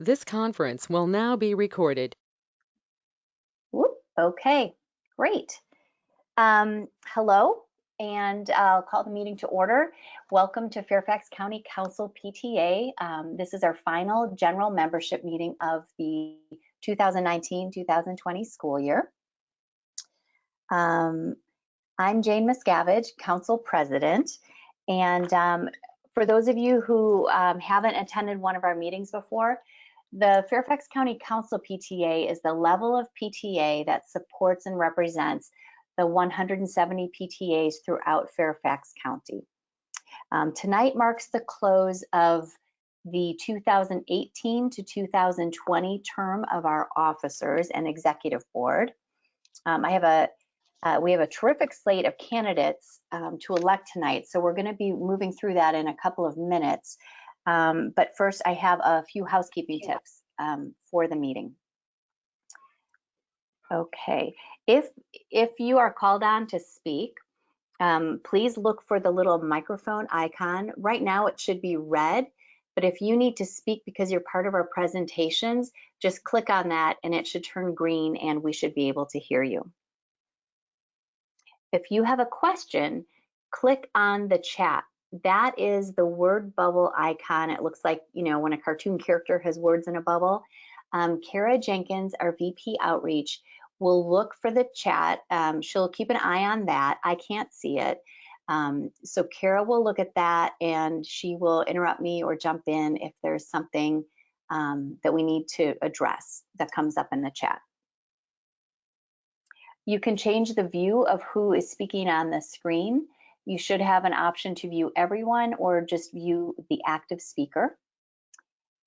This conference will now be recorded. Whoop, okay, great. Hello, and I'll call the meeting to order. Welcome to Fairfax County Council PTA. This is our final general membership meeting of the 2019-2020 school year. I'm Jane Miscavige, Council President, and for those of you who haven't attended one of our meetings before, the Fairfax County Council PTA is the level of PTA that supports and represents the 170 PTAs throughout Fairfax County. Tonight marks the close of the 2018 to 2020 term of our officers and executive board. We have a terrific slate of candidates to elect tonight, so we're going to be moving through that in a couple of minutes. But first, I have a few housekeeping tips for the meeting. Okay, if you are called on to speak, please look for the little microphone icon. Right now it should be red, but if you need to speak because you're part of our presentations, just click on that and it should turn green and we should be able to hear you. If you have a question, click on the chat. That is the word bubble icon. It looks like, you know, when a cartoon character has words in a bubble. Kara Jenkins, our VP Outreach, will look for the chat. She'll keep an eye on that. I can't see it. So Kara will look at that and she will interrupt me or jump in if there's something that we need to address that comes up in the chat. You can change the view of who is speaking on the screen. You should have an option to view everyone or just view the active speaker.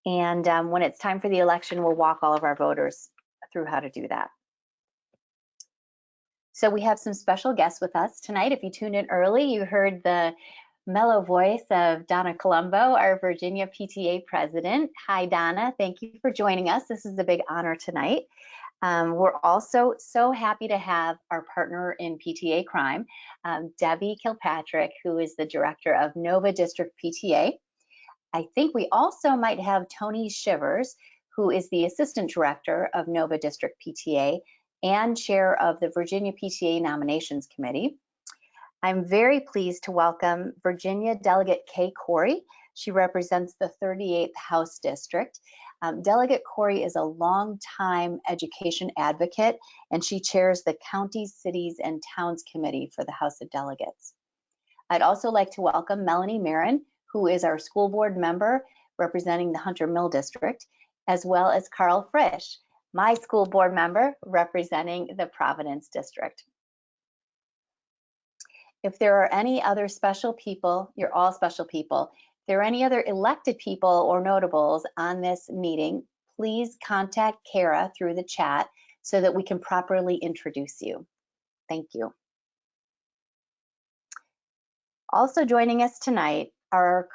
And when it's time for the election, we'll walk all of our voters through how to do that. So we have some special guests with us tonight. If you tuned in early, you heard the mellow voice of Donna Colombo, our Virginia PTA president. Hi, Donna. Thank you for joining us. This is a big honor tonight. We're also so happy to have our partner in PTA crime, Debbie Kilpatrick, who is the director of Nova District PTA. I think we also might have Tony Shivers, who is the assistant director of Nova District PTA and chair of the Virginia PTA Nominations Committee. I'm very pleased to welcome Virginia Delegate Kay Corey. She represents the 38th House District. Delegate Corey is a longtime education advocate, and she chairs the Counties, Cities, and Towns Committee for the House of Delegates. I'd also like to welcome Melanie Marin, who is our school board member representing the Hunter Mill District, as well as Carl Frisch, my school board member representing the Providence District. If there are any other special people, you're all special people. If there are any other elected people or notables on this meeting, please contact Kara through the chat so that we can properly introduce you. Thank you. Also joining us tonight are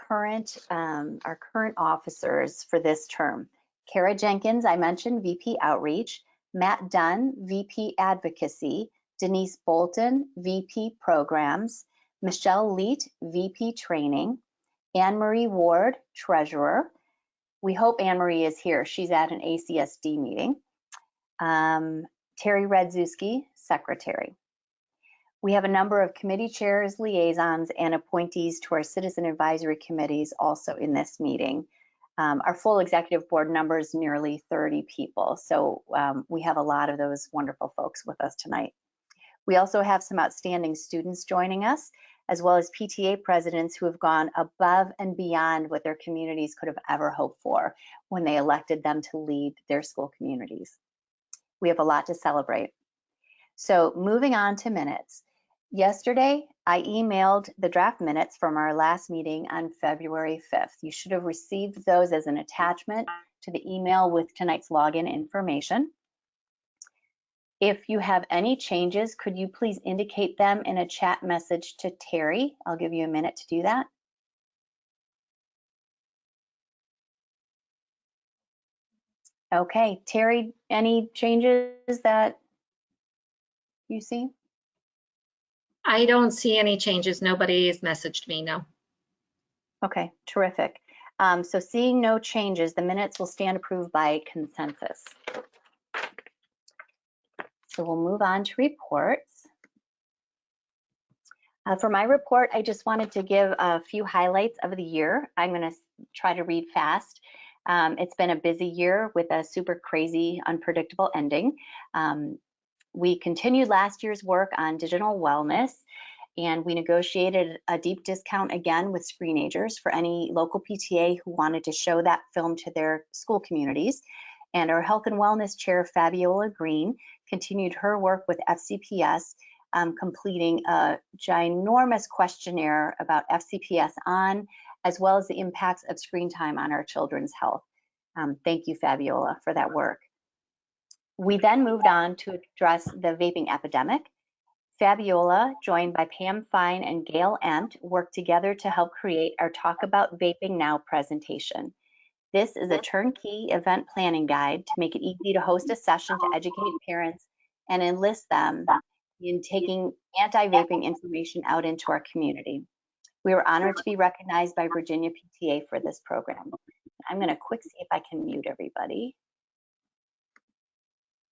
our current officers for this term. Kara Jenkins, I mentioned, VP Outreach, Matt Dunn, VP Advocacy, Denise Bolton, VP Programs, Michelle Leet, VP Training, Anne-Marie Ward, Treasurer. We hope Anne-Marie is here. She's at an ACSD meeting. Terry Radzewski, Secretary. We have a number of committee chairs, liaisons, and appointees to our citizen advisory committees also in this meeting. Our full executive board numbers nearly 30 people, so we have a lot of those wonderful folks with us tonight. We also have some outstanding students joining us, as well as PTA presidents who have gone above and beyond what their communities could have ever hoped for when they elected them to lead their school communities. We have a lot to celebrate. So moving on to minutes. Yesterday, I emailed the draft minutes from our last meeting on February 5th. You should have received those as an attachment to the email with tonight's login information. If you have any changes, could you please indicate them in a chat message to Terry? I'll give you a minute to do that. Okay, Terry, any changes that you see? I don't see any changes. Nobody has messaged me, no. Okay, terrific. So seeing no changes, the minutes will stand approved by consensus. So we'll move on to reports. For my report, I just wanted to give a few highlights of the year. I'm going to try to read fast. It's been a busy year with a super crazy, unpredictable ending. We continued last year's work on digital wellness, and we negotiated a deep discount again with screenagers for any local PTA who wanted to show that film to their school communities. And our health and wellness chair, Fabiola Green, continued her work with FCPS, completing a ginormous questionnaire about FCPS on, as well as the impacts of screen time on our children's health. Thank you, Fabiola, for that work. We then moved on to address the vaping epidemic. Fabiola, joined by Pam Fine and Gail Empt, worked together to help create our Talk About Vaping Now presentation. This is a turnkey event planning guide to make it easy to host a session to educate parents and enlist them in taking anti-vaping information out into our community. We were honored to be recognized by Virginia PTA for this program. I'm going to quick see if I can mute everybody.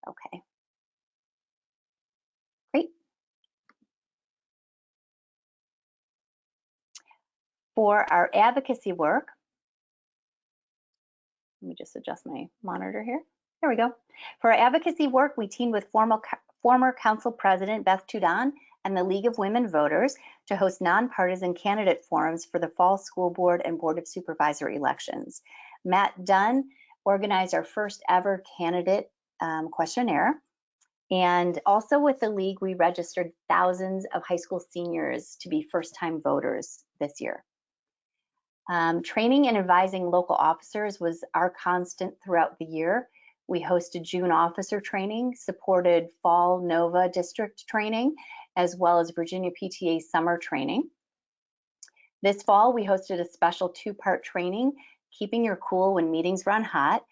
Okay. Great. For our advocacy work, let me just adjust my monitor here. There we go. For our advocacy work, we teamed with former Council President Beth Tudon and the League of Women Voters to host nonpartisan candidate forums for the fall school board and board of supervisor elections. Matt Dunn organized our first ever candidate questionnaire. And also with the League, we registered thousands of high school seniors to be first-time voters this year. Training and advising local officers was our constant throughout the year. We hosted June officer training, supported fall NOVA district training, as well as Virginia PTA summer training. This fall, we hosted a special two-part training, Keeping Your Cool When Meetings Run Hot.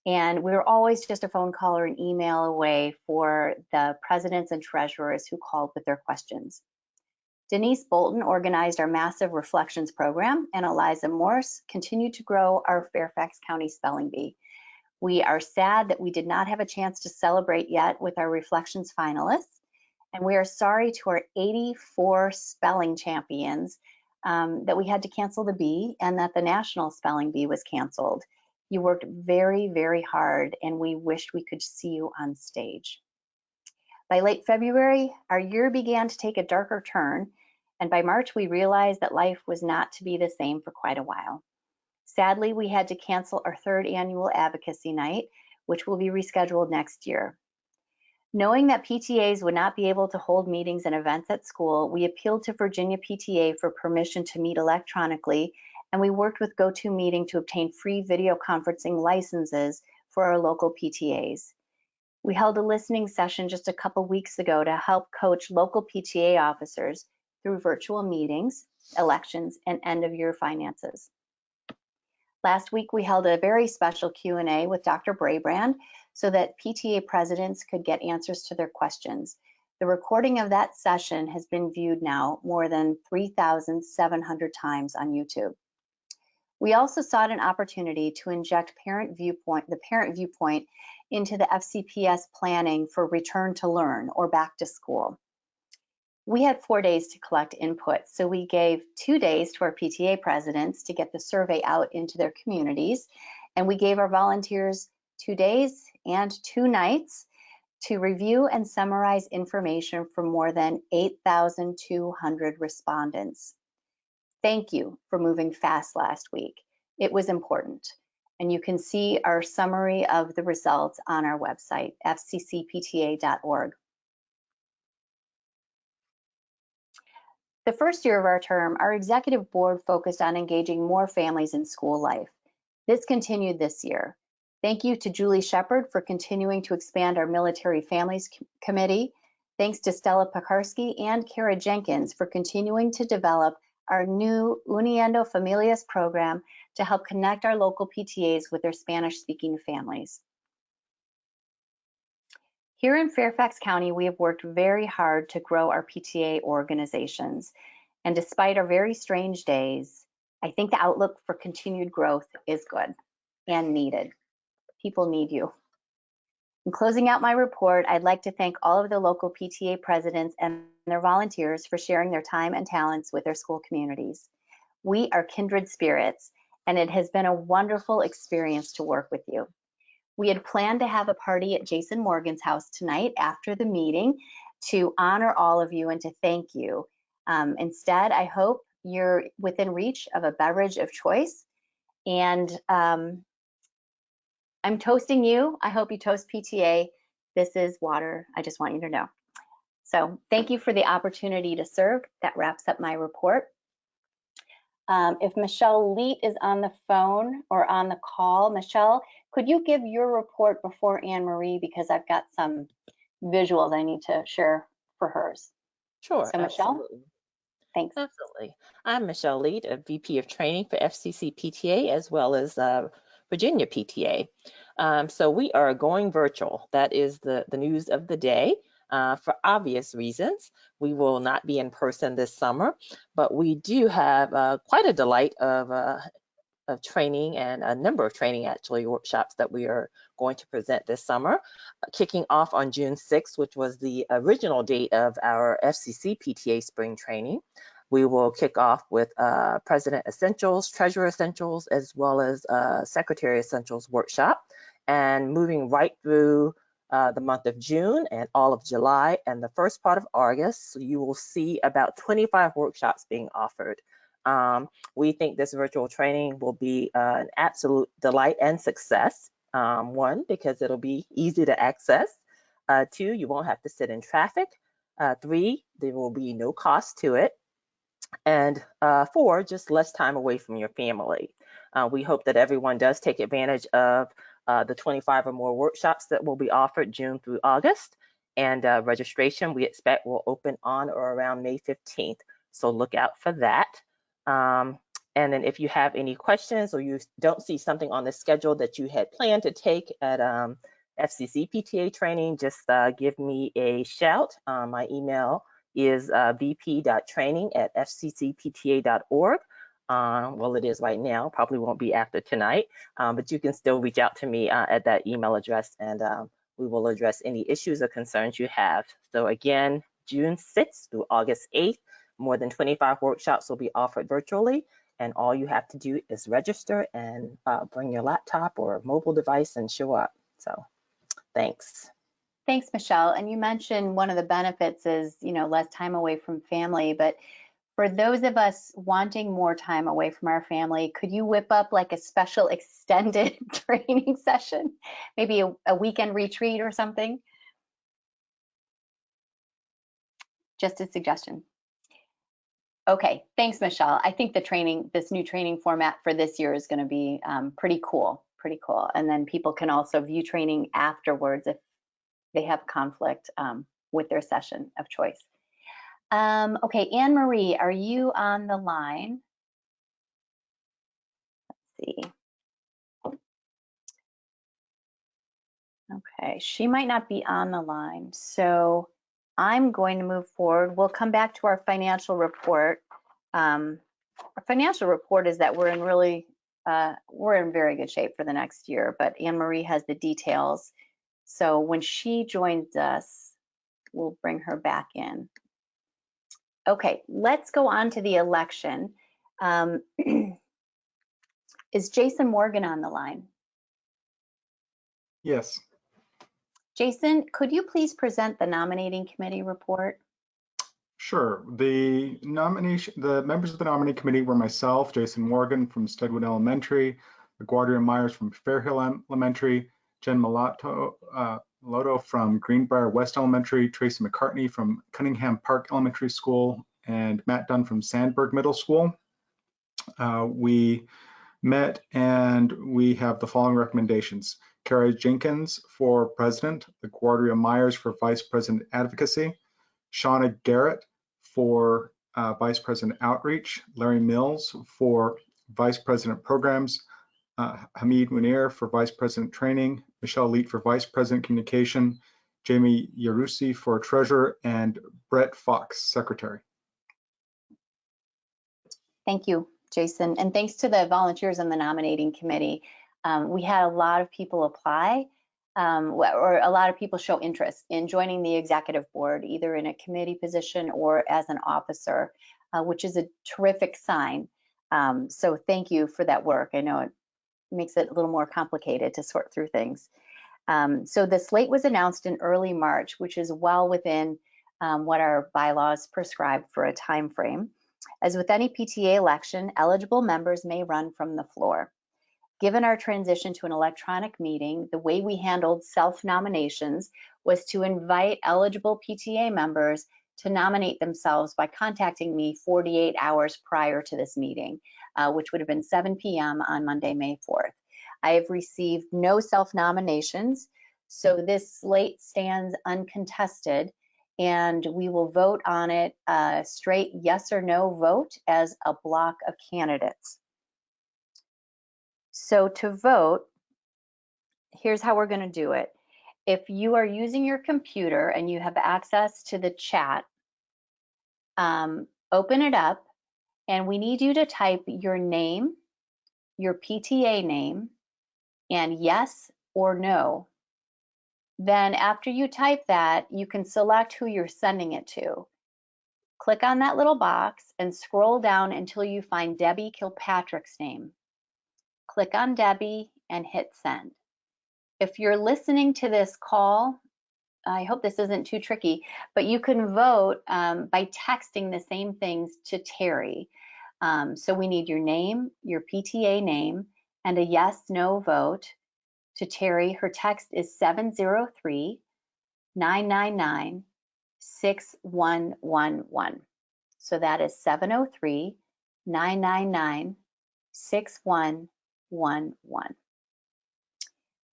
And we were always just a phone call or an email away for the presidents and treasurers who called with their questions. Denise Bolton organized our massive reflections program, and Eliza Morse continued to grow our Fairfax County Spelling Bee. We are sad that we did not have a chance to celebrate yet with our reflections finalists, and we are sorry to our 84 spelling champions that we had to cancel the bee and that the National Spelling Bee was canceled. You worked very, very hard, and we wished we could see you on stage. By late February, our year began to take a darker turn, and by March, we realized that life was not to be the same for quite a while. Sadly, we had to cancel our third annual advocacy night, which will be rescheduled next year. Knowing that PTAs would not be able to hold meetings and events at school, we appealed to Virginia PTA for permission to meet electronically, and we worked with GoToMeeting to obtain free video conferencing licenses for our local PTAs. We held a listening session just a couple weeks ago to help coach local PTA officers through virtual meetings, elections, and end-of-year finances. Last week, we held a very special Q&A with Dr. Brabrand so that PTA presidents could get answers to their questions. The recording of that session has been viewed now more than 3,700 times on YouTube. We also sought an opportunity to inject the parent viewpoint into the FCPS planning for return to learn or back to school. We had 4 days to collect input, so we gave 2 days to our PTA presidents to get the survey out into their communities, and we gave our volunteers 2 days and 2 nights to review and summarize information from more than 8,200 respondents. Thank you for moving fast last week. It was important, and you can see our summary of the results on our website, fccpta.org. The first year of our term, our executive board focused on engaging more families in school life. This continued this year. Thank you to Julie Shepard for continuing to expand our Military Families Committee. Thanks to Stella Pekarsky and Kara Jenkins for continuing to develop our new Uniendo Familias program to help connect our local PTAs with their Spanish-speaking families. Here in Fairfax County, we have worked very hard to grow our PTA organizations. And despite our very strange days, I think the outlook for continued growth is good and needed. People need you. In closing out my report, I'd like to thank all of the local PTA presidents and their volunteers for sharing their time and talents with their school communities. We are kindred spirits, and it has been a wonderful experience to work with you. We had planned to have a party at Jason Morgan's house tonight after the meeting to honor all of you and to thank you. Instead, I hope you're within reach of a beverage of choice, and I'm toasting you. I hope you toast PTA. This is water. I just want you to know. So thank you for the opportunity to serve. That wraps up my report. If Michelle Leigh is on the phone or on the call, Michelle, could you give your report before Anne Marie, because I've got some visuals I need to share for hers. Sure, So Michelle, absolutely. thanks. Absolutely. I'm Michelle Leigh, a VP of Training for FCC PTA as well as Virginia PTA. So we are going virtual. That is the news of the day. For obvious reasons, we will not be in person this summer, but we do have quite a delight of training and a number of training actually workshops that we are going to present this summer, kicking off on June 6th, which was the original date of our FCC PTA spring training. We will kick off with President Essentials, Treasurer Essentials, as well as Secretary Essentials workshop, and moving right through the month of June and all of July and the first part of August. So you will see about 25 workshops being offered. We think this virtual training will be an absolute delight and success. One, because it'll be easy to access. Two, you won't have to sit in traffic. Three, there will be no cost to it. And four, just less time away from your family. We hope that everyone does take advantage of the 25 or more workshops that will be offered June through August. And registration, we expect, will open on or around May 15th. So look out for that. And then if you have any questions or you don't see something on the schedule that you had planned to take at FCC PTA training, just give me a shout. My email is vp.training@fccpta.org. Well, it is right now, probably won't be after tonight, but you can still reach out to me at that email address, and we will address any issues or concerns you have. So again, June 6th through August 8th, more than 25 workshops will be offered virtually, and all you have to do is register and bring your laptop or mobile device and show up. So thanks. Thanks, Michelle. And you mentioned one of the benefits is, less time away from family, but for those of us wanting more time away from our family, could you whip up like a special extended training session, maybe a weekend retreat or something? Just a suggestion. Okay, thanks, Michelle. I think this new training format for this year is going to be pretty cool. And then people can also view training afterwards if they have conflict with their session of choice. Okay, Anne Marie, are you on the line? Let's see. Okay, she might not be on the line, so I'm going to move forward. We'll come back to our financial report. Our financial report is that we're in very good shape for the next year, but Anne Marie has the details. So when she joins us, we'll bring her back in. Okay, let's go on to the election. Is Jason Morgan on the line? Yes. Jason, could you please present the nominating committee report? Sure. The members of the nominating committee were myself, Jason Morgan from Steadwood Elementary, LaGuardia Myers from Fairhill Elementary, Jen Malotto from Greenbrier West Elementary, Tracy McCartney from Cunningham Park Elementary School, and Matt Dunn from Sandburg Middle School. We met and we have the following recommendations. Kara Jenkins for President, LaGuardia Myers for Vice President Advocacy, Shauna Garrett for Vice President Outreach, Larry Mills for Vice President Programs, Hamid Munir for Vice President Training, Michelle Leigh for Vice President Communication, Jamie Yarusi for Treasurer, and Brett Fox, Secretary. Thank you, Jason. And thanks to the volunteers on the nominating committee. We had a lot of people apply, or a lot of people show interest in joining the executive board, either in a committee position or as an officer, which is a terrific sign. So thank you for that work. I know it makes it a little more complicated to sort through things. So the slate was announced in early March, which is well within what our bylaws prescribe for a time frame. As with any PTA election, eligible members may run from the floor. Given our transition to an electronic meeting, the way we handled self-nominations was to invite eligible PTA members to nominate themselves by contacting me 48 hours prior to this meeting, which would have been 7 p.m. on Monday, May 4th. I have received no self-nominations, so this slate stands uncontested, and we will vote on it straight yes or no vote as a block of candidates. So to vote, here's how we're going to do it. If you are using your computer and you have access to the chat, open it up, and we need you to type your name, your PTA name, and yes or no. Then after you type that, you can select who you're sending it to. Click on that little box and scroll down until you find Debbie Kilpatrick's name. Click on Debbie and hit send. If you're listening to this call, I hope this isn't too tricky, but you can vote by texting the same things to Terry. So we need your name, your PTA name, and a yes/no vote to Terry. Her text is 703-999-6111. So that is 703-999-6111.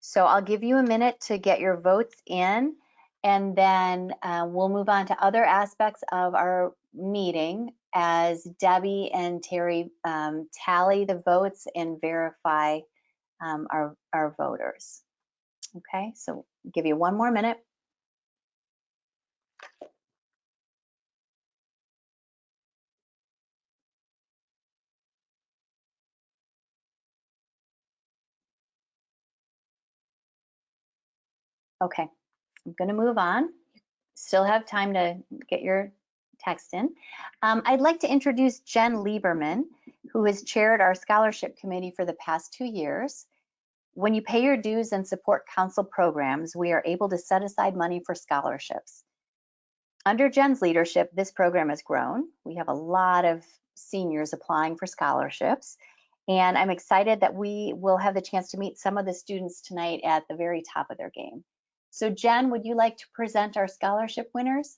So I'll give you a minute to get your votes in, and then we'll move on to other aspects of our meeting as Debbie and Terry tally the votes and verify our voters. Okay, so I'll give you one more minute. Okay, I'm going to move on. Still have time to get your text in. I'd like to introduce Jen Lieberman, who has chaired our scholarship committee for the past 2 years. When you pay your dues and support council programs, we are able to set aside money for scholarships. Under Jen's leadership, this program has grown. We have a lot of seniors applying for scholarships, and I'm excited that we will have the chance to meet some of the students tonight at the very top of their game. So Jen, would you like to present our scholarship winners?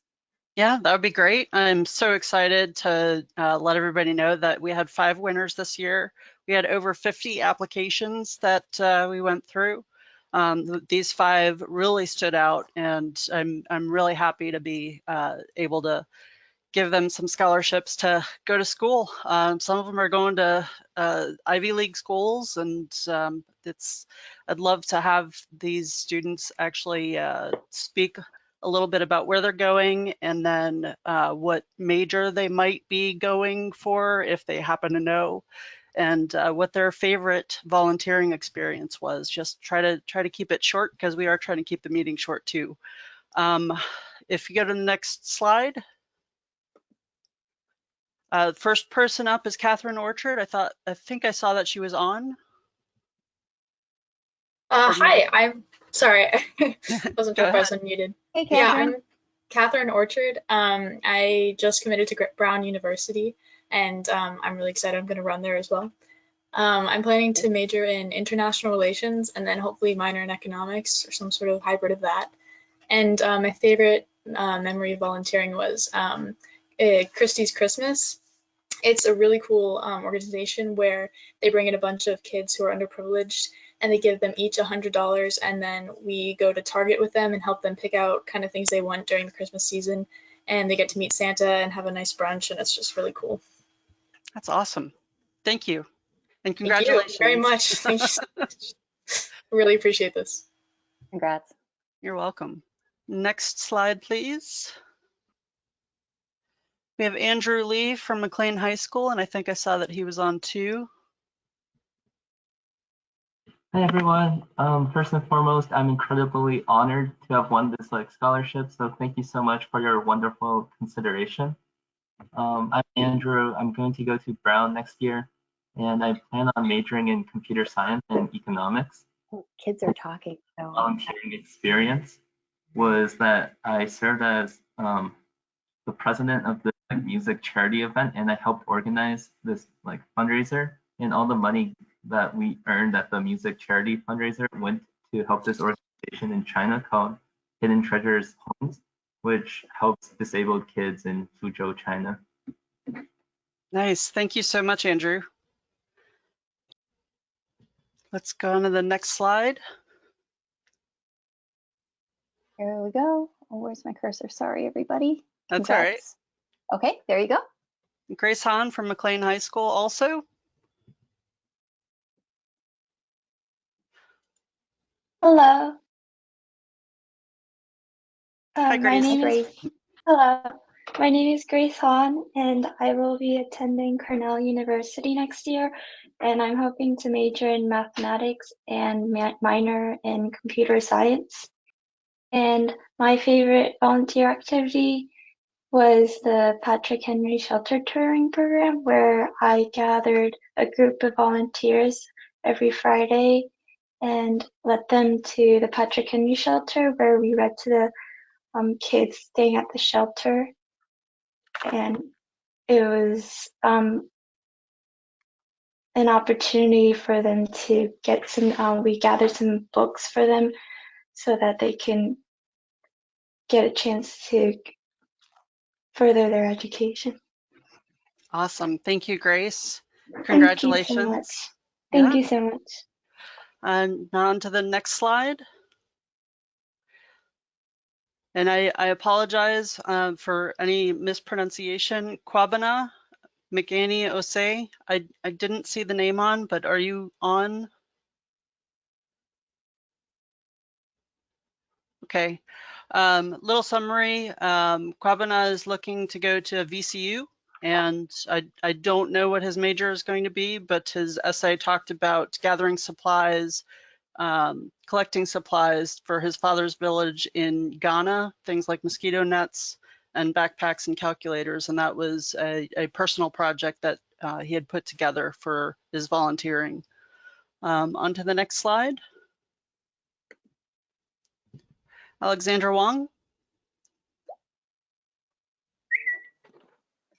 Yeah, that would be great. I'm so excited to let everybody know that we had 5 winners this year. We had over 50 applications that we went through. These 5 really stood out, and I'm really happy to be able to give them some scholarships to go to school. Some of them are going to Ivy League schools, and I'd love to have these students actually speak a little bit about where they're going, and then what major they might be going for if they happen to know, and what their favorite volunteering experience was. Just try to keep it short, because we are trying to keep the meeting short too. If you go to the next slide. First person up is Katherine Orchard. I think I saw that she was on. Hi, I'm sorry. I wasn't sure if I was unmuted. Hey, Katherine. Yeah, I'm Katherine Orchard. I just committed to Brown University, and I'm really excited. I'm going to run there as well. I'm planning to major in international relations and then hopefully minor in economics or some sort of hybrid of that. And my favorite memory of volunteering was Christie's Christmas. It's a really cool organization where they bring in a bunch of kids who are underprivileged, and they give them each $100, and then we go to Target with them and help them pick out kind of things they want during the Christmas season, and they get to meet Santa and have a nice brunch, and it's just really cool. That's awesome. Thank you. And congratulations. Thank you very much. Thank you so much. Really appreciate this. Congrats. You're welcome. Next slide, please. We have Andrew Leigh from McLean High School, and I think I saw that he was on too. Hi everyone. First and foremost, I'm incredibly honored to have won this scholarship. So thank you so much for your wonderful consideration. I'm Andrew. I'm going to go to Brown next year, and I plan on majoring in computer science and economics. Oh, kids are talking. So. Volunteering experience was that I served as the president of the music charity event, and I helped organize this fundraiser, and all the money that we earned at the music charity fundraiser went to help this organization in China called Hidden Treasures Homes, which helps disabled kids in Fuzhou, China. Nice. Thank you so much, Andrew. Let's go on to the next slide. Here we go. Oh, where's my cursor? Sorry, everybody. That's Congrats. All right. Okay, there you go. Grace Hahn from McLean High School also. Hello. Hi, Grace. Hello. My name is Grace Hahn, and I will be attending Cornell University next year, and I'm hoping to major in mathematics and minor in computer science. And my favorite volunteer activity was the Patrick Henry Shelter Touring Program, where I gathered a group of volunteers every Friday and led them to the Patrick Henry Shelter, where we read to the kids staying at the shelter. And it was an opportunity for them to get some, we gathered some books for them so that they can get a chance to further their education. Awesome. Thank you, Grace. Congratulations. Thank you so much. And now on to the next slide. And I apologize for any mispronunciation. Kwabena Mikania. I didn't see the name on, but are you on? Okay. Little summary. Kwabena is looking to go to VCU, and I don't know what his major is going to be, but his essay talked about gathering supplies, collecting supplies for his father's village in Ghana, things like mosquito nets and backpacks and calculators. And that was a personal project that he had put together for his volunteering. On to the next slide. Alexandra Wang.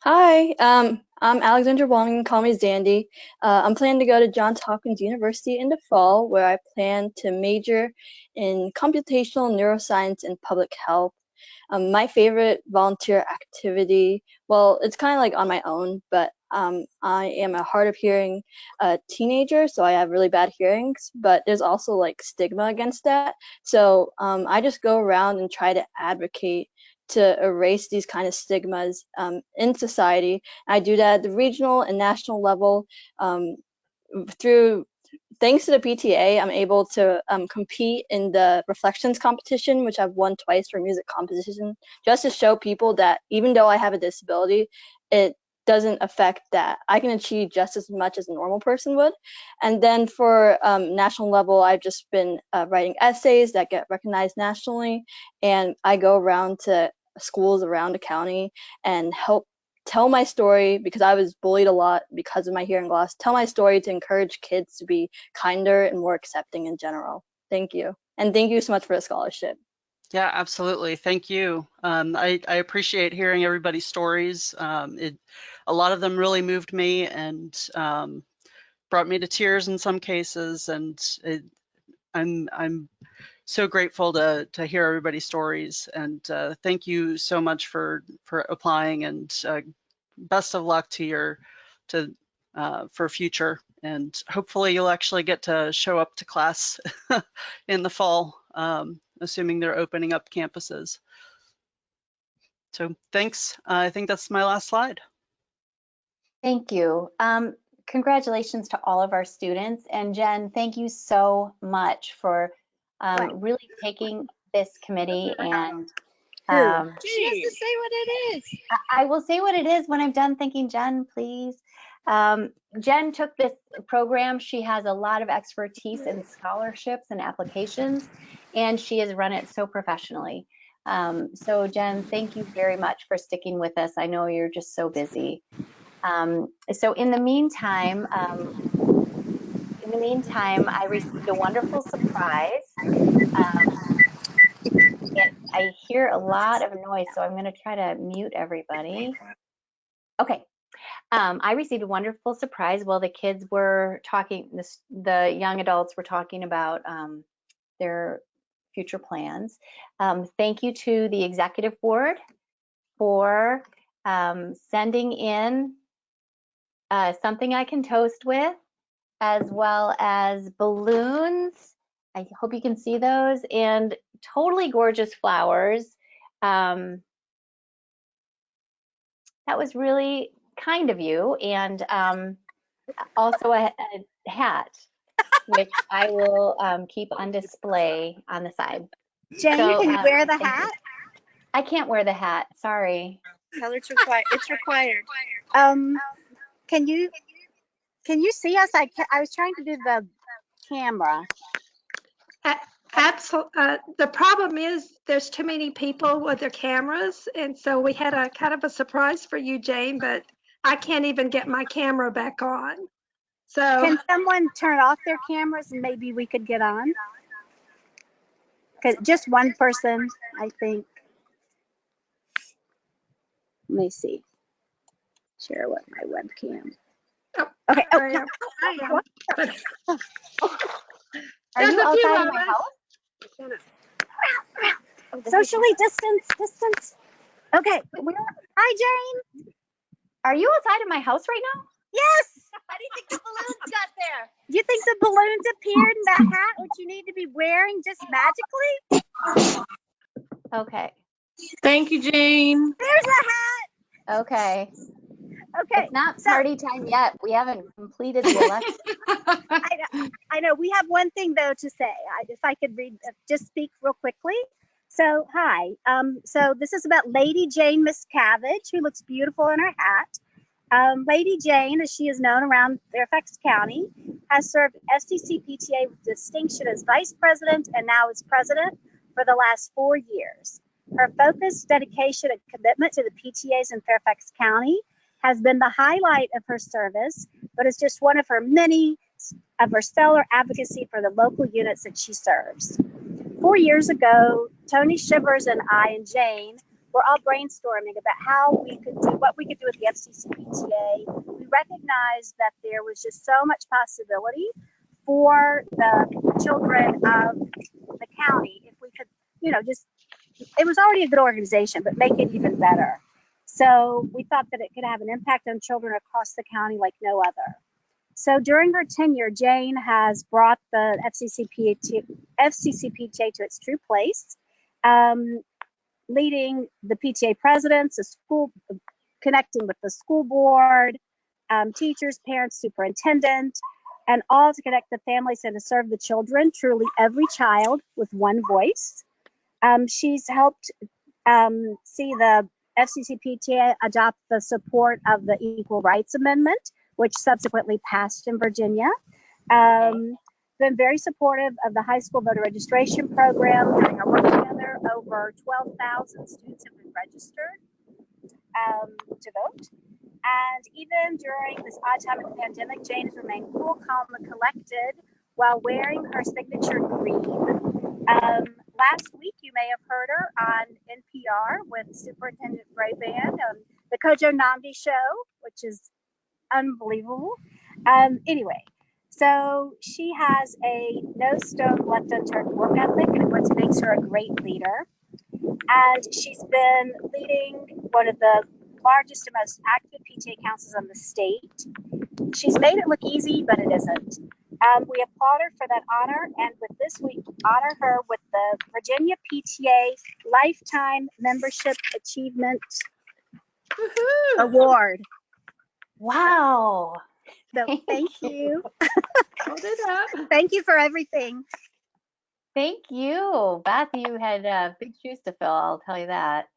Hi, I'm Alexandra Wang. You can call me Zandy. I'm planning to go to Johns Hopkins University in the fall, where I plan to major in computational neuroscience and public health. My favorite volunteer activity, well, it's kind of like on my own, but I am a hard of hearing teenager, so I have really bad hearings, but there's also like stigma against that. So I just go around and try to advocate to erase these kind of stigmas in society. I do that at the regional and national level through. Thanks to the PTA, I'm able to compete in the reflections competition, which I've won twice for music composition, just to show people that even though I have a disability, it doesn't affect that. I can achieve just as much as a normal person would. And then for national level, I've just been writing essays that get recognized nationally, and I go around to schools around the county and help tell my story, because I was bullied a lot because of my hearing loss, tell my story to encourage kids to be kinder and more accepting in general. Thank you. And thank you so much for the scholarship. Yeah, absolutely. Thank you. I appreciate hearing everybody's stories. A lot of them really moved me and brought me to tears in some cases. And I'm so grateful to hear everybody's stories. And thank you so much for applying, and best of luck to for future. And hopefully you'll actually get to show up to class in the fall, assuming they're opening up campuses. So thanks. I think that's my last slide. Thank you. Congratulations to all of our students. And Jen, thank you so much for really taking this committee and She has to say what it is. I will say what it is when I'm done thinking. Jen, please. Jen took this program. She has a lot of expertise in scholarships and applications, and she has run it so professionally. So Jen, thank you very much for sticking with us. I know you're just so busy. So in the meantime, I received a wonderful surprise. I hear a lot of noise, so I'm going to try to mute everybody. Okay. I received a wonderful surprise while the kids were talking, the young adults were talking about their future plans. Thank you to the executive board for sending in something I can toast with, as well as balloons. I hope you can see those, and totally gorgeous flowers. That was really kind of you, and also a hat, which I will keep on display on the side. Jane, so, can you wear the hat? I can't wear the hat, sorry. No, it's required. It's required. Can you see us? I was trying to do the camera. The problem is there's too many people with their cameras, and so we had a kind of a surprise for you, Jane, but I can't even get my camera back on. So can someone turn off their cameras and maybe we could get on? Because just one person, I think. Let me see. Share with my webcam. Oh, okay. Oh, I am. Are you outside of my house? Socially distance. Okay. Hi, Jane. Are you outside of my house right now? Yes. How do you think the balloons got there? You think the balloons appeared in that hat, which you need to be wearing just magically? Okay. Thank you, Jane. There's a hat. Okay. Okay. It's not party time yet. We haven't completed the election. I know. We have one thing though to say. If I could just speak real quickly. So hi. So this is about Lady Jane Miscavige, who looks beautiful in her hat. Lady Jane, as she is known around Fairfax County, has served FCC PTA with distinction as vice president and now as president for the last 4 years. Her focus, dedication, and commitment to the PTAs in Fairfax County has been the highlight of her service, but it's just one of her many of her stellar advocacy for the local units that she serves. 4 years ago, Tony Shivers and I and Jane were all brainstorming about what we could do with the FCC PTA. We recognized that there was just so much possibility for the children of the county if we could, it was already a good organization, but make it even better. So we thought that it could have an impact on children across the county like no other. So during her tenure, Jane has brought the FCC PTA to its true place, leading the PTA presidents, the school, connecting with the school board, teachers, parents, superintendent, and all to connect the families and to serve the children, truly every child with one voice. She's helped see the FCC PTA adopt the support of the Equal Rights Amendment, which subsequently passed in Virginia. Been very supportive of the high school voter registration program. During our work together, over 12,000 students have been registered to vote. And even during this odd time of the pandemic, Jane has remained cool, calm, and collected while wearing her signature green. Last week, you may have heard her on NPR with Superintendent Kwabena, the Kojo Nnamdi show, which is unbelievable. Anyway, so she has a no stone left unturned work ethic, and what makes her a great leader. And she's been leading one of the largest and most active PTA councils in the state. She's made it look easy, but it isn't. We applaud her for that honor, and with this, we honor her with the Virginia PTA Lifetime Membership Achievement Award. Wow. So thank you. Hold it up. Thank you for everything. Thank you, Beth. You had big shoes to fill, I'll tell you that.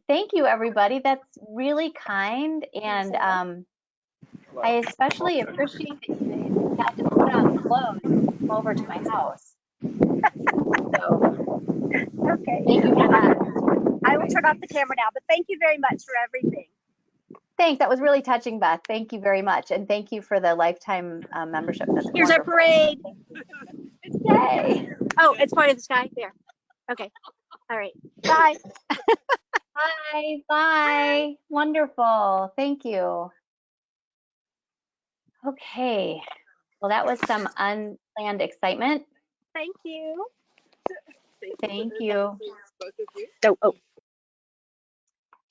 Thank you, everybody. That's really kind, and I especially appreciate that you had to put on clothes and come over to my house. So Okay. thank you for that. I will turn off the camera now, but thank you very much for everything. Thanks. That was really touching, Beth. Thank you very much, and thank you for the lifetime membership. That's Here's our wonderful. parade. Yay! Oh, it's part of the sky there. Okay. All right. Bye. Bye. Bye. Wonderful. Thank you. Okay. Well, that was some unplanned excitement. Thank you. Thank you. Oh.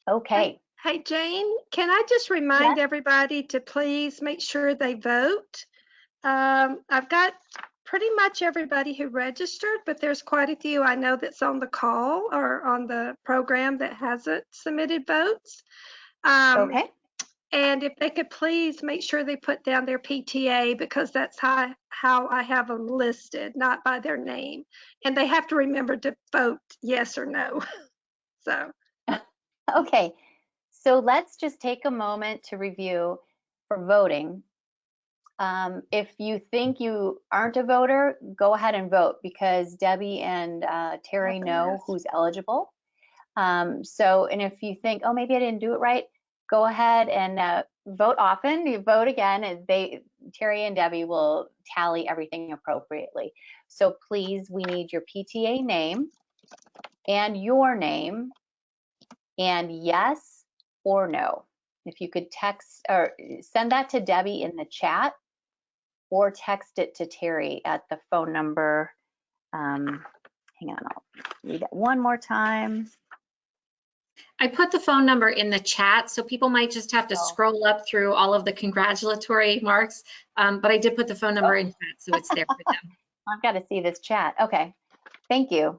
Okay. Hey, Jane, can I just remind everybody to please make sure they vote? I've got pretty much everybody who registered, but there's quite a few I know that's on the call or on the program that hasn't submitted votes. Okay. And if they could please make sure they put down their PTA, because that's how I have them listed, not by their name. And they have to remember to vote yes or no. So. Okay. So let's just take a moment to review for voting. If you think you aren't a voter, go ahead and vote, because Debbie and Terry know who's eligible. And if you think, oh, maybe I didn't do it right, go ahead and vote often. You vote again, and Terry and Debbie will tally everything appropriately. So please, we need your PTA name and your name, and yes or no. If you could text or send that to Debbie in the chat, or text it to Terry at the phone number. Hang on, I'll read it one more time. I put the phone number in the chat, so people might just have to scroll up through all of the congratulatory marks, but I did put the phone number in chat, so it's there for them. I've got to see this chat. Okay, thank you.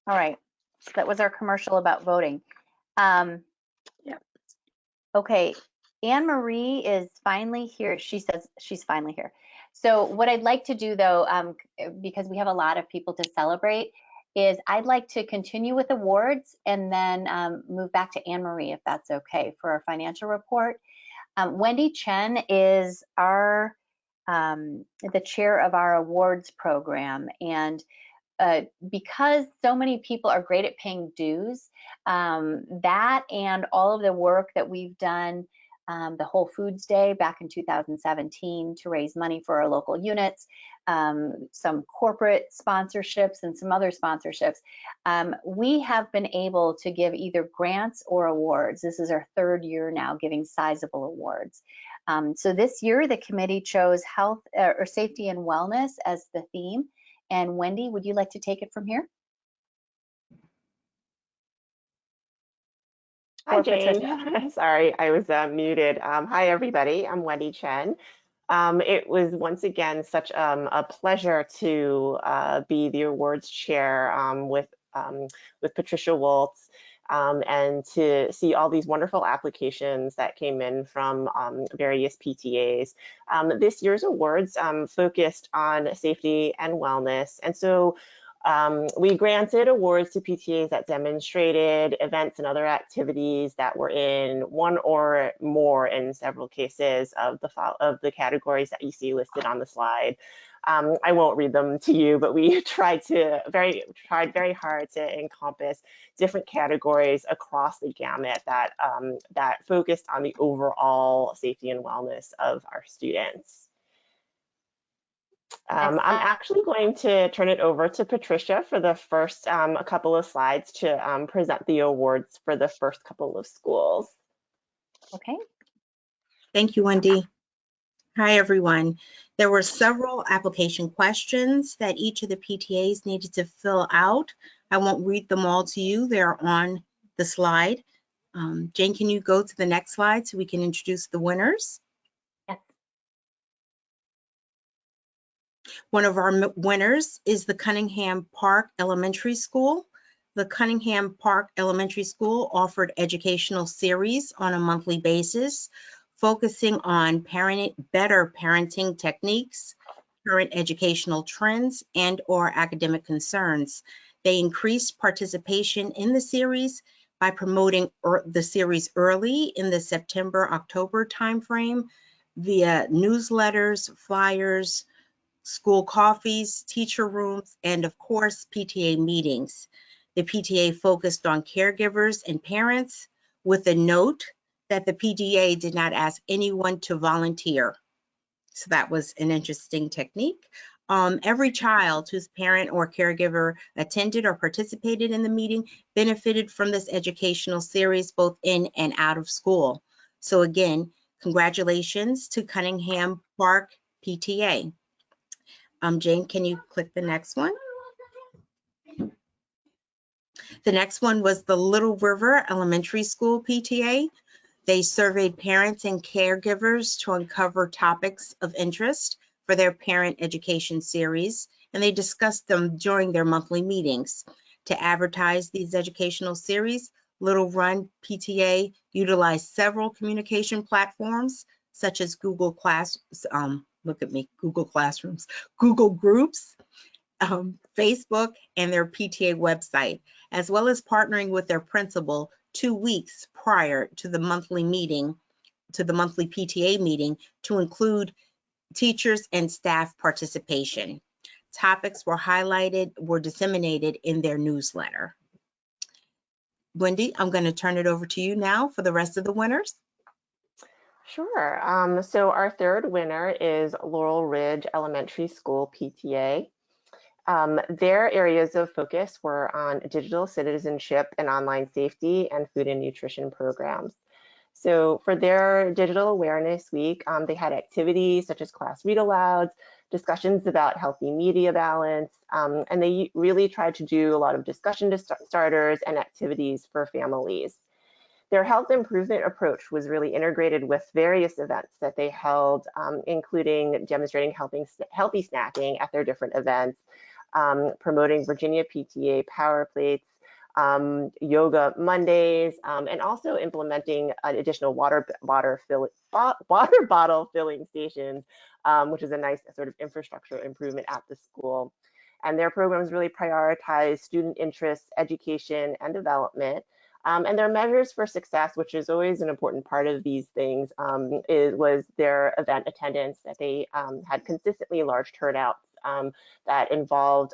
All right, so that was our commercial about voting. Okay, Anne Marie is finally here. She says she's finally here. So what I'd like to do, though, because we have a lot of people to celebrate, is I'd like to continue with awards and then move back to Anne Marie, if that's okay, for our financial report. Wendy Chen is our the chair of our awards program, and because so many people are great at paying dues, that and all of the work that we've done, the Whole Foods Day back in 2017 to raise money for our local units, some corporate sponsorships and some other sponsorships, we have been able to give either grants or awards. This is our third year now giving sizable awards. So this year the committee chose health or safety and wellness as the theme. And Wendy, would you like to take it from here? Hi, Jane. Sorry, I was muted. Hi, everybody. I'm Wendy Chen. It was once again such a pleasure to be the awards chair with Patricia Waltz and to see all these wonderful applications that came in from various PTAs. This year's awards focused on safety and wellness, and so we granted awards to PTAs that demonstrated events and other activities that were in one or more, in several cases, of the categories that you see listed on the slide. I won't read them to you, but we tried very hard to encompass different categories across the gamut that that focused on the overall safety and wellness of our students. I'm actually going to turn it over to Patricia for the first couple of slides to present the awards for the first couple of schools. Okay. Thank you, Wendy. Hi, everyone. There were several application questions that each of the PTAs needed to fill out. I won't read them all to you. They're on the slide. Jane, can you go to the next slide so we can introduce the winners? Yes. One of our winners is the Cunningham Park Elementary School. The Cunningham Park Elementary School offered educational series on a monthly basis, focusing on better parenting techniques, current educational trends and/or academic concerns. They increased participation in the series by promoting the series early in the September-October timeframe via newsletters, flyers, school coffees, teacher rooms, and of course, PTA meetings. The PTA focused on caregivers and parents with a note that the PTA did not ask anyone to volunteer. So that was an interesting technique. Every child whose parent or caregiver attended or participated in the meeting benefited from this educational series, both in and out of school. So again, congratulations to Cunningham Park PTA. Jane, can you click the next one? The next one was the Little River Elementary School PTA. They surveyed parents and caregivers to uncover topics of interest for their parent education series, and they discussed them during their monthly meetings. To advertise these educational series, Little Run PTA utilized several communication platforms such as Google Classrooms, Google Groups, Facebook, and their PTA website, as well as partnering with their principal 2 weeks prior to the monthly meeting, to the monthly PTA meeting, to include teachers and staff participation. Topics were disseminated in their newsletter. Wendy, I'm going to turn it over to you now for the rest of the winners. Sure. So our third winner is Laurel Ridge Elementary School PTA. Their areas of focus were on digital citizenship and online safety and food and nutrition programs. So for their Digital Awareness Week, they had activities such as class read-alouds, discussions about healthy media balance, and they really tried to do a lot of discussion starters and activities for families. Their health improvement approach was really integrated with various events that they held, including demonstrating healthy snacking at their different events, promoting Virginia PTA Power Plates, Yoga Mondays, and also implementing additional water bottle filling stations, which is a nice sort of infrastructure improvement at the school. And their programs really prioritize student interests, education, and development. And their measures for success, which is always an important part of these things, was their event attendance, that they had consistently large turnouts that involved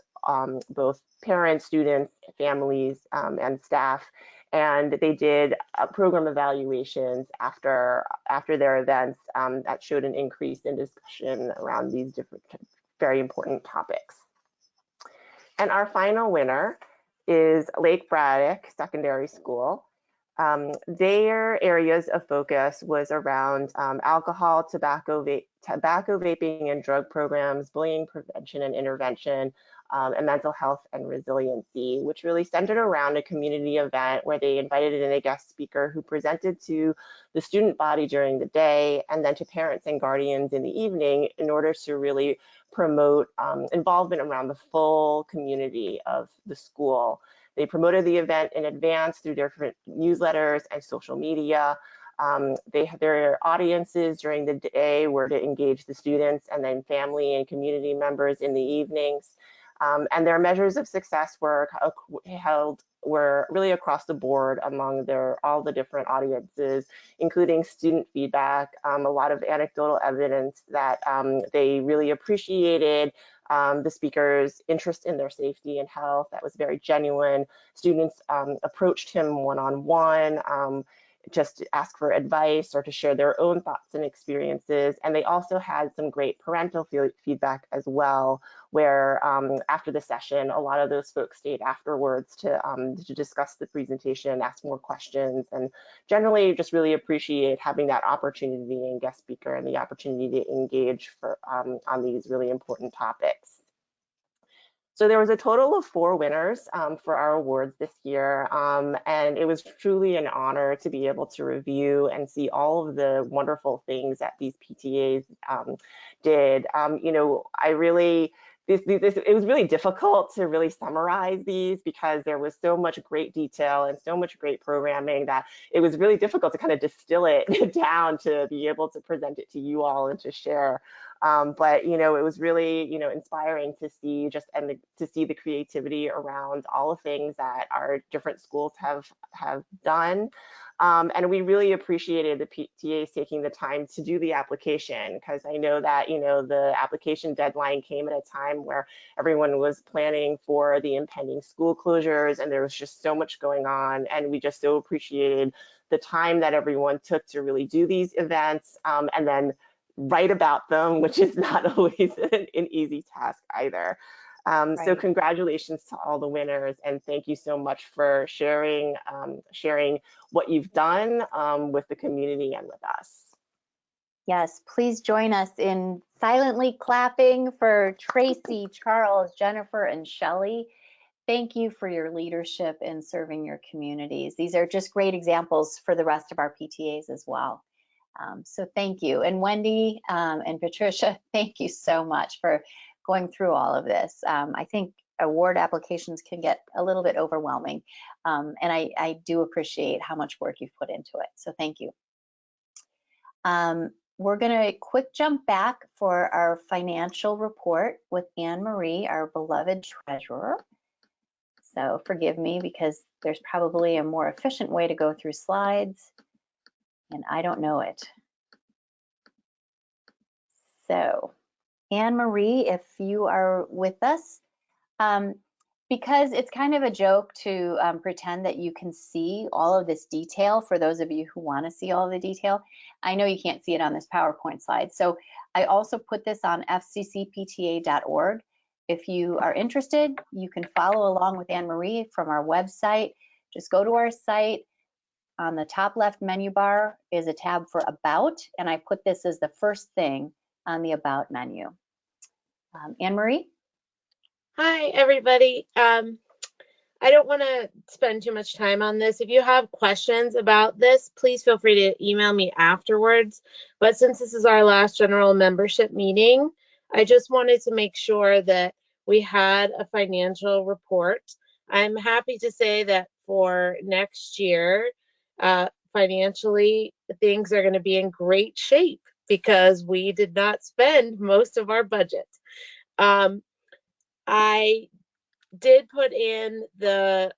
both parents, students, families, and staff. And they did program evaluations after their events that showed an increase in discussion around these different very important topics. And our final winner is Lake Braddock Secondary School. Their areas of focus was around alcohol, tobacco, vaping and drug programs, bullying prevention and intervention, and mental health and resiliency, which really centered around a community event where they invited in a guest speaker who presented to the student body during the day and then to parents and guardians in the evening in order to really promote involvement around the full community of the school. They promoted the event in advance through different newsletters and social media. Their audiences during the day were to engage the students and then family and community members in the evenings. And their measures of success were really across the board among all the different audiences, including student feedback, a lot of anecdotal evidence that they really appreciated the speaker's interest in their safety and health. That was very genuine. Students approached him one-on-one, just to ask for advice or to share their own thoughts and experiences. And they also had some great parental feedback as well, where after the session, a lot of those folks stayed afterwards to discuss the presentation, ask more questions, and generally just really appreciate having that opportunity and guest speaker and the opportunity to engage on these really important topics. So there was a total of 4 winners for our awards this year, and it was truly an honor to be able to review and see all of the wonderful things that these PTAs did. You know, it was really difficult to really summarize these because there was so much great detail and so much great programming that it was really difficult to kind of distill it down to be able to present it to you all and to share. But it was really inspiring to see to see the creativity around all the things that our different schools have done. And we really appreciated the PTAs taking the time to do the application, because I know that the application deadline came at a time where everyone was planning for the impending school closures, and there was just so much going on, and we just so appreciated the time that everyone took to really do these events, and then write about them, which is not always an easy task either. So congratulations to all the winners, and thank you so much for sharing what you've done with the community and with us. Yes, please join us in silently clapping for Tracy, Charles, Jennifer, and Shelley. Thank you for your leadership in serving your communities. These are just great examples for the rest of our PTAs as well. So thank you. And Wendy and Patricia, thank you so much for going through all of this. I think award applications can get a little bit overwhelming, and I do appreciate how much work you've put into it. So thank you. We're going to quick jump back for our financial report with Anne Marie, our beloved treasurer. So forgive me, because there's probably a more efficient way to go through slides, and I don't know it. So Anne Marie, if you are with us, because it's kind of a joke to pretend that you can see all of this detail for those of you who want to see all the detail. I know you can't see it on this PowerPoint slide. So I also put this on fccpta.org. If you are interested, you can follow along with Anne Marie from our website. Just go to our site. On the top left menu bar is a tab for About, and I put this as the first thing on the About menu. Anne Marie? Hi, everybody. I don't want to spend too much time on this. If you have questions about this, please feel free to email me afterwards. But since this is our last general membership meeting, I just wanted to make sure that we had a financial report. I'm happy to say that for next year, financially, things are going to be in great shape because we did not spend most of our budget. I did put in the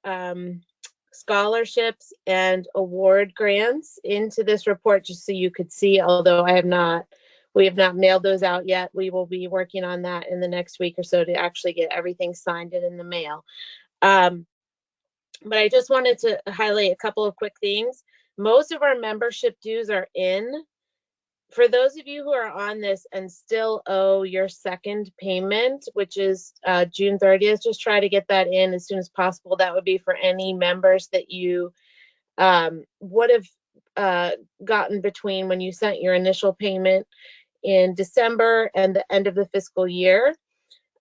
scholarships and award grants into this report just so you could see, although we have not mailed those out yet. We will be working on that in the next week or so to actually get everything signed and in the mail. But I just wanted to highlight a couple of quick things. Most of our membership dues are in. For those of you who are on this and still owe your second payment, which is June 30th, just try to get that in as soon as possible. That would be for any members that you would have gotten between when you sent your initial payment in December and the end of the fiscal year.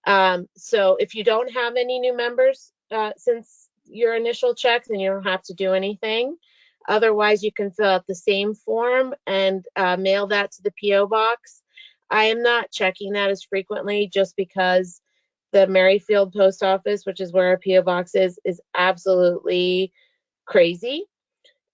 So if you don't have any new members since your initial check, then you don't have to do anything. Otherwise, you can fill out the same form and mail that to the P.O. box. I am not checking that as frequently just because the Merrifield post office, which is where our P.O. box is absolutely crazy.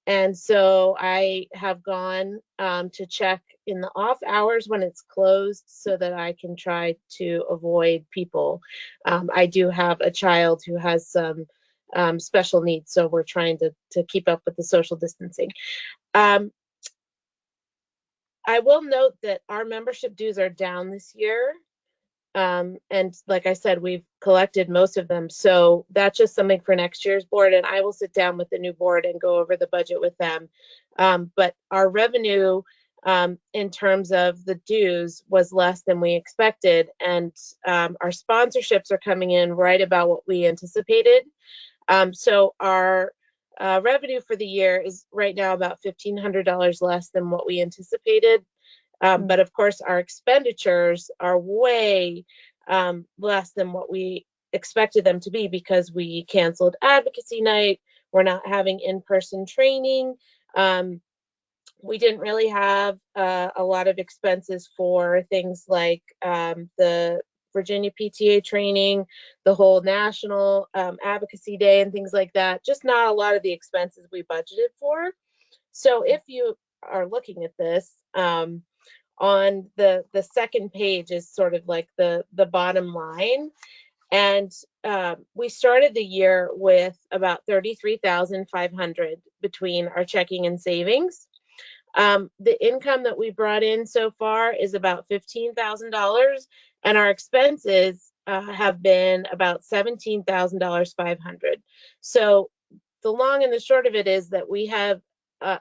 And so I have gone to check in the off hours when it's closed so that I can try to avoid people. I do have a child who has some special needs, so we're trying to keep up with the social distancing. I will note that our membership dues are down this year. And like I said, we've collected most of them. So that's just something for next year's board. And I will sit down with the new board and go over the budget with them. But our revenue in terms of the dues was less than we expected. And our sponsorships are coming in right about what we anticipated. So our revenue for the year is right now about $1,500 less than what we anticipated. But of course, our expenditures are way less than what we expected them to be because we canceled advocacy night. We're not having in-person training. We didn't really have a lot of expenses for things like the Virginia PTA training, the whole national advocacy day and things like that. Just not a lot of the expenses we budgeted for. So if you are looking at this, on the second page is sort of like the bottom line. And we started the year with about $33,500 between our checking and savings. The income that we brought in so far is about $15,000, and our expenses have been about $17,500. So the long and the short of it is that we have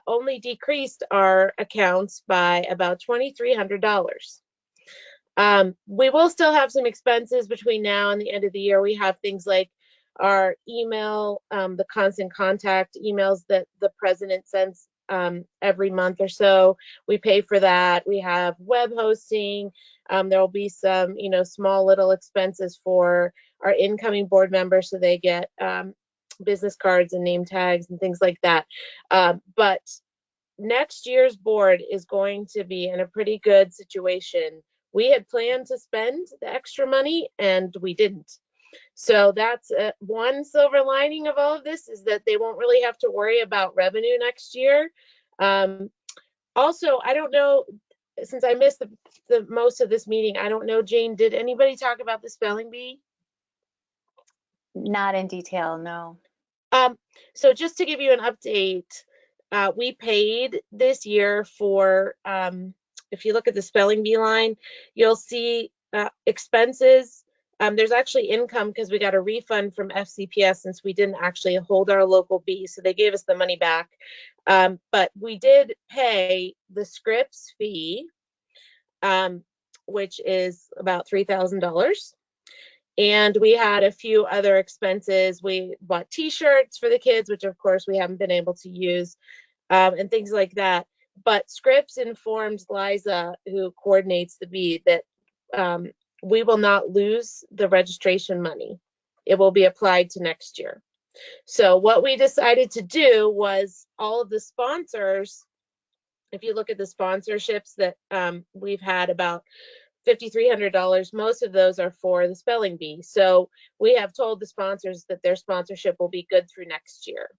only decreased our accounts by about $2,300. We will still have some expenses between now and the end of the year. We have things like our email, the constant contact emails that the president sends every month or so. We pay for that. We have web hosting. There will be some, small little expenses for our incoming board members, so they get business cards and name tags and things like that. But next year's board is going to be in a pretty good situation. We had planned to spend the extra money and we didn't. So that's one silver lining of all of this, is that they won't really have to worry about revenue next year. Also, I don't know, since I missed the most of this meeting, I don't know, Jane, did anybody talk about the spelling bee? Not in detail, no. So just to give you an update, we paid this year for, if you look at the spelling bee line, you'll see expenses. There's actually income because we got a refund from FCPS since we didn't actually hold our local bee, so they gave us the money back. But we did pay the scripts fee, which is about $3,000. And we had a few other expenses. We bought t-shirts for the kids, which of course we haven't been able to use, and things like that. But Scripps informed Liza, who coordinates the bee, that we will not lose the registration money. It will be applied to next year. So what we decided to do was, all of the sponsors, if you look at the sponsorships that we've had, about $5,300, most of those are for the spelling bee. So we have told the sponsors that their sponsorship will be good through next year.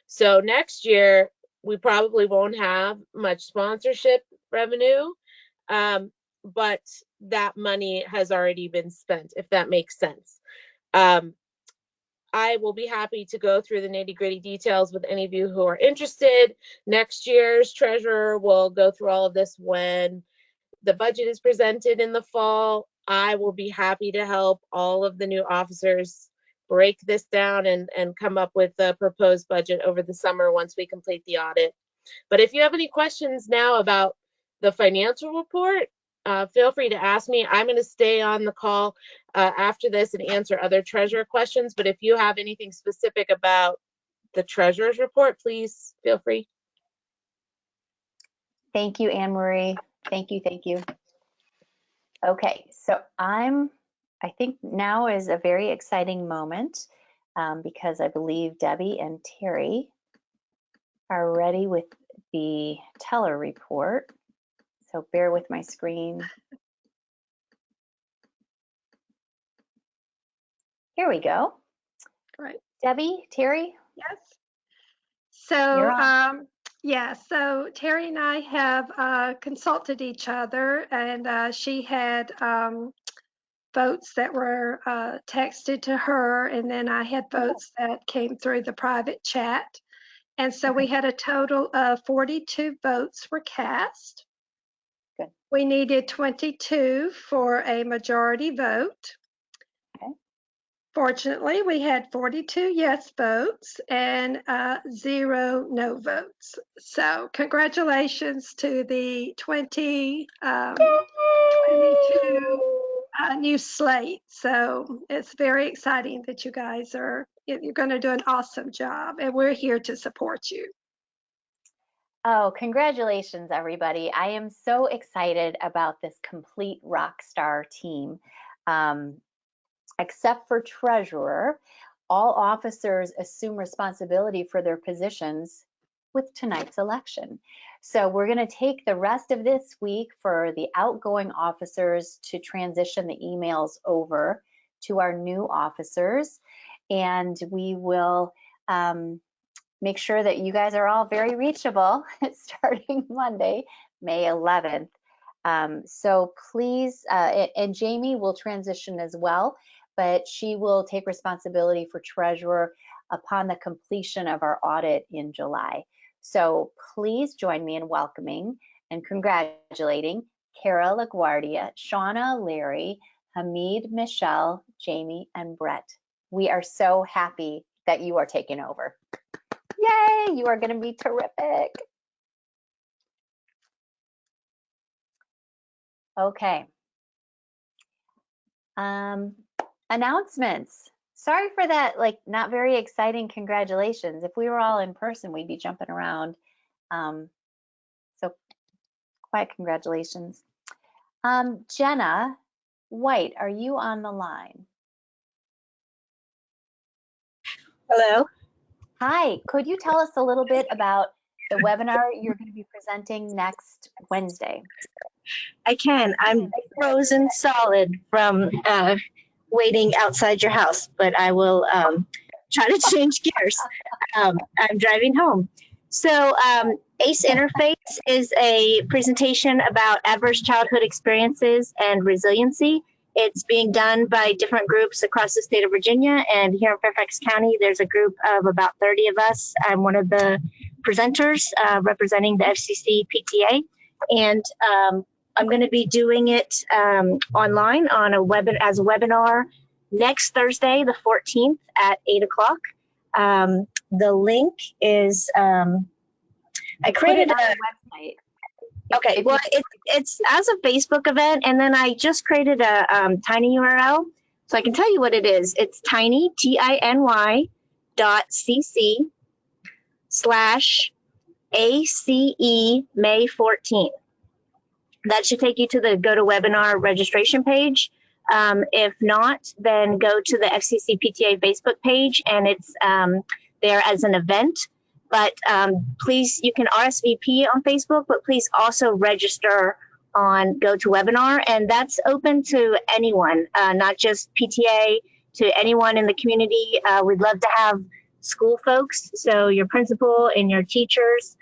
So next year, we probably won't have much sponsorship revenue, but that money has already been spent, if that makes sense. I will be happy to go through the nitty-gritty details with any of you who are interested. Next year's treasurer will go through all of this when the budget is presented in the fall. I will be happy to help all of the new officers break this down and come up with a proposed budget over the summer once we complete the audit. But if you have any questions now about the financial report, feel free to ask me. I'm going to stay on the call after this and answer other treasurer questions. But if you have anything specific about the treasurer's report, please feel free. Thank you, Anne Marie. Thank you, thank you. Okay, so I think now is a very exciting moment because I believe Debbie and Terry are ready with the teller report. So bear with my screen. Here we go. Right. Debbie, Terry? Yes. So, yeah, so Terry and I have consulted each other, and she had votes that were texted to her, and then I had votes that came through the private chat. And so we had a total of 42 votes were cast. Good. We needed 22 for a majority vote. Okay. Fortunately, we had 42 yes votes and 0 no votes. So congratulations to the 22 new slate. So it's very exciting that you guys you're going to do an awesome job, and we're here to support you. Oh, congratulations, everybody. I am so excited about this complete rock star team. Except for treasurer, all officers assume responsibility for their positions with tonight's election. So we're going to take the rest of this week for the outgoing officers to transition the emails over to our new officers, and we will make sure that you guys are all very reachable starting Monday, May 11th. So please, and Jamie will transition as well, but she will take responsibility for treasurer upon the completion of our audit in July. So please join me in welcoming and congratulating Kara LaGuardia, Shauna, Larry, Hamid, Michelle, Jamie, and Brett. We are so happy that you are taking over. Yay, you are going to be terrific. Okay. Announcements. Sorry for that, like, not very exciting congratulations. If we were all in person, we'd be jumping around. So quiet congratulations. Jenna White, are you on the line? Hello. Hi, could you tell us a little bit about the webinar you're going to be presenting next Wednesday? I can. I'm frozen solid from waiting outside your house, but I will try to change gears. I'm driving home. So ACE Interface is a presentation about adverse childhood experiences and resiliency. It's being done by different groups across the state of Virginia, and here in Fairfax County, there's a group of about 30 of us. I'm one of the presenters representing the FCC PTA, and I'm going to be doing it online on as a webinar next Thursday, the 14th at 8 o'clock. The link is, I created a website. Okay, well, it's as a Facebook event, and then I just created a tiny URL, so I can tell you what it is. It's tiny, TINY.cc/ACE May 14th. That should take you to the GoToWebinar registration page. If not, then go to the FCC PTA Facebook page, and it's there as an event. But please, you can RSVP on Facebook, but please also register on GoToWebinar, and that's open to anyone, not just PTA, to anyone in the community. We'd love to have school folks, so your principal and your teachers.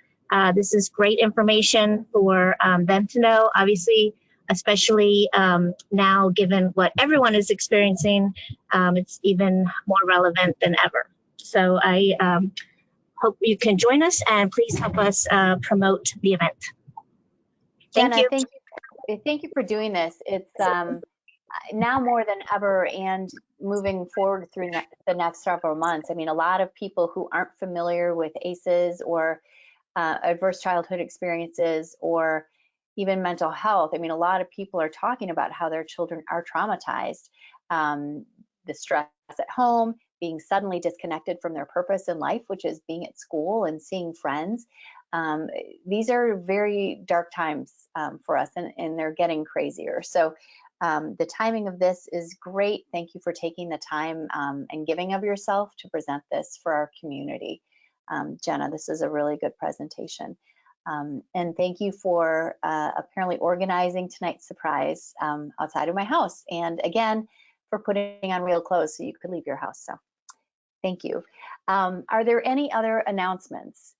This is great information for them to know, obviously, especially now given what everyone is experiencing, it's even more relevant than ever. So I hope you can join us, and please help us promote the event. Thank Jenna, you. Thank you for doing this. It's now more than ever, and moving forward through the next several months. I mean, a lot of people who aren't familiar with ACEs or adverse childhood experiences or even mental health. I mean, a lot of people are talking about how their children are traumatized, the stress at home, being suddenly disconnected from their purpose in life, which is being at school and seeing friends. These are very dark times for us, and they're getting crazier. So the timing of this is great. Thank you for taking the time and giving of yourself to present this for our community. Jenna, this is a really good presentation. And thank you for apparently organizing tonight's surprise outside of my house. And again, for putting on real clothes so you could leave your house. So thank you. Are there any other announcements?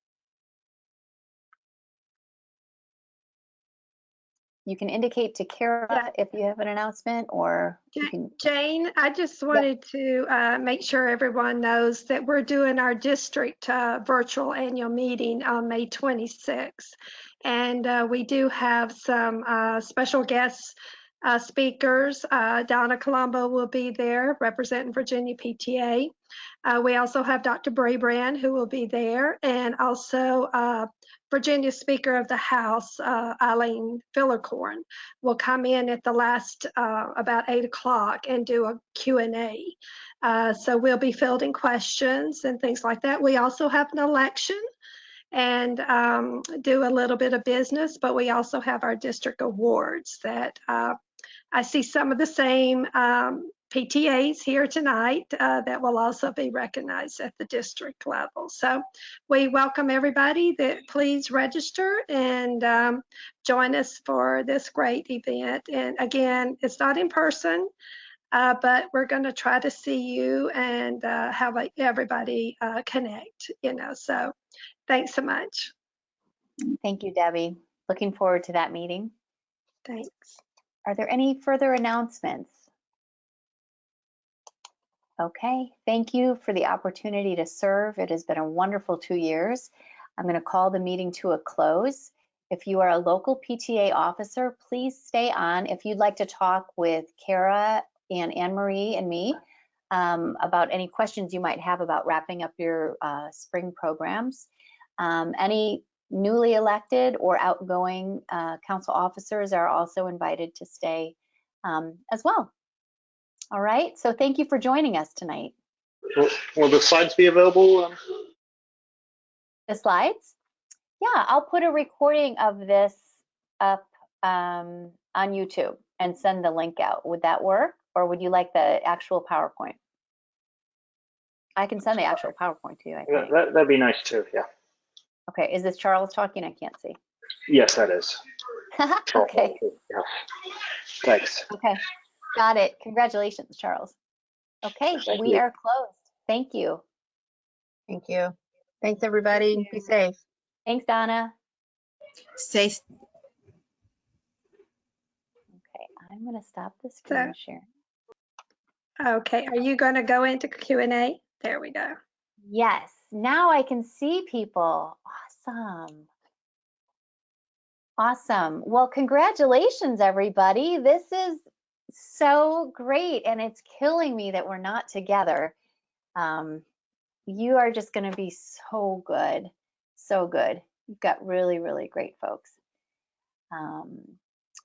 You can indicate to Kara if you have an announcement, or you can... Jane, I just wanted to make sure everyone knows that we're doing our district virtual annual meeting on May 26th. And we do have some special guest speakers. Donna Colombo will be there representing Virginia PTA. We also have Dr. Brabrand, who will be there, and also Virginia Speaker of the House, Eileen Fillercorn, will come in at the last, about 8 o'clock, and do a Q&A. So we'll be fielding questions and things like that. We also have an election and do a little bit of business, but we also have our district awards that I see some of the same PTAs here tonight that will also be recognized at the district level. So we welcome everybody that please register and join us for this great event. And again, it's not in person, but we're going to try to see you and have everybody connect, you know. So thanks so much. Thank you, Debbie. Looking forward to that meeting. Thanks. Are there any further announcements? Okay, thank you for the opportunity to serve. It has been a wonderful 2 years. I'm going to call the meeting to a close. If you are a local PTA officer, please stay on. If you'd like to talk with Kara and Anne-Marie and me about any questions you might have about wrapping up your spring programs. Any newly elected or outgoing council officers are also invited to stay as well. All right, so thank you for joining us tonight. Will the slides be available? The slides? Yeah, I'll put a recording of this up on YouTube and send the link out. Would that work? Or would you like the actual PowerPoint? I can send the actual PowerPoint to you, I think. That'd be nice too, yeah. Okay, is this Charles talking? I can't see. Yes, that is. Okay. Yeah. Thanks. Okay, got it. Congratulations, Charles. Okay, Thank we you. are closed. Thank you. Thank you. Thanks, everybody. Be safe. Thanks, Donna. Stay. Okay, I'm going to stop the screen share. Okay, are you going to go into Q&A? There we go. Yes, now I can see people. Awesome. Awesome. Well, congratulations, everybody. This is so great, and it's killing me that we're not together. You are just going to be so good, so good. You've got really, really great folks.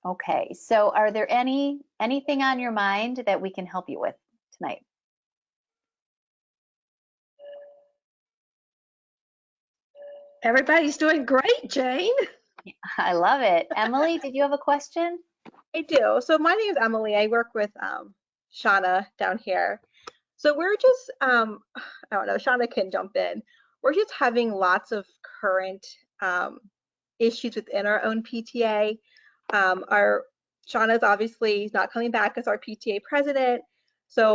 Okay, so are there anything on your mind that we can help you with tonight? Everybody's doing great, Jane. I love it. Emily, did you have a question? I do. So my name is Emily. I work with Shauna down here. So we're just, I don't know, Shauna can jump in. We're just having lots of current issues within our own PTA. Shauna's obviously not coming back as our PTA president. So